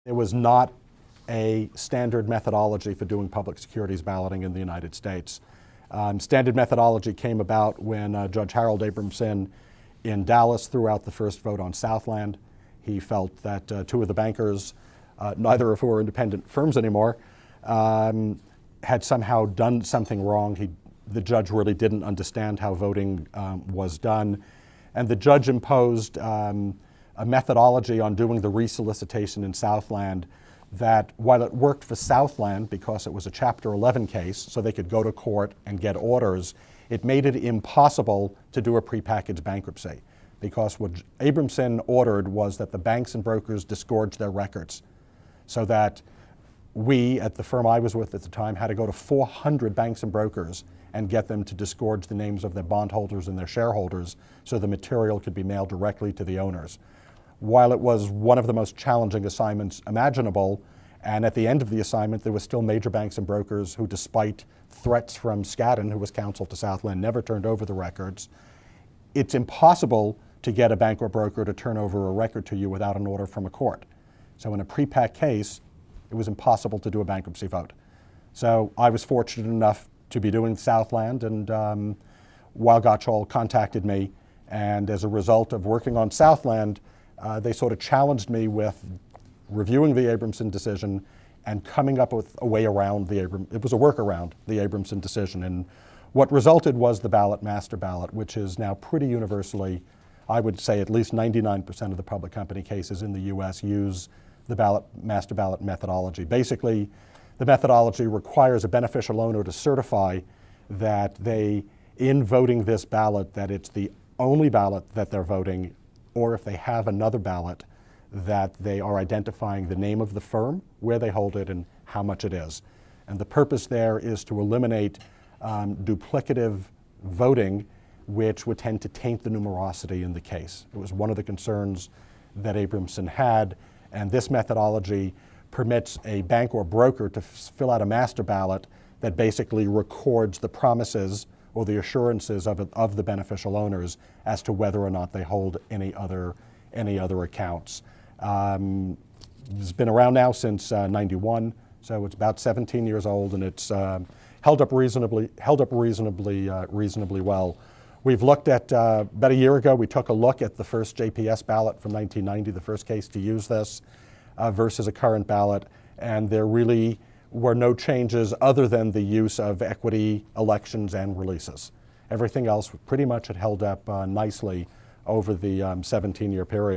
There was not a standard methodology for doing public securities balloting in the United States. Standard methodology came about when Judge Harold Abramson in Dallas threw out the first vote on Southland. He felt that two of the bankers, neither of whom are independent firms anymore, had somehow done something wrong. The judge really didn't understand how voting was done. And the judge imposed a methodology on doing the resolicitation in Southland that, while it worked for Southland because it was a Chapter 11 case, so they could go to court and get orders, it made it impossible to do a prepackaged bankruptcy, because what Abramson ordered was that the banks and brokers disgorge their records, so that we, at the firm I was with at the time, had to go to 400 banks and brokers and get them to disgorge the names of their bondholders and their shareholders so the material could be mailed directly to the owners. While it was one of the most challenging assignments imaginable, and at the end of the assignment there were still major banks and brokers who, despite threats from Skadden, who was counsel to Southland, never turned over the records. It's impossible to get a bank or broker to turn over a record to you without an order from a court. So in a pre-pack case, it was impossible to do a bankruptcy vote. So I was fortunate enough to be doing Southland, and Weil Gotshal contacted me, and as a result of working on Southland, they sort of challenged me with reviewing the Abramson decision and coming up with a way around it was a workaround the Abramson decision. And what resulted was the ballot, master ballot, which is now pretty universally, I would say at least 99% of the public company cases in the US use the ballot, master ballot methodology. Basically, the methodology requires a beneficial owner to certify that they, in voting this ballot, that it's the only ballot that they're voting, or if they have another ballot, that they are identifying the name of the firm, where they hold it, and how much it is. And the purpose there is to eliminate duplicative voting, which would tend to taint the numerosity in the case. It was one of the concerns that Abramson had, and this methodology permits a bank or broker to fill out a master ballot that basically records the promises or the assurances of the beneficial owners as to whether or not they hold any other accounts. It's been around now since '91, so it's about 17 years old, and it's held up reasonably well. We've looked at, about a year ago, we took a look at the first JPS ballot from 1990, the first case to use this, versus a current ballot, and there really were no changes other than the use of equity elections and releases. Everything else pretty much had held up nicely over the 17-year period.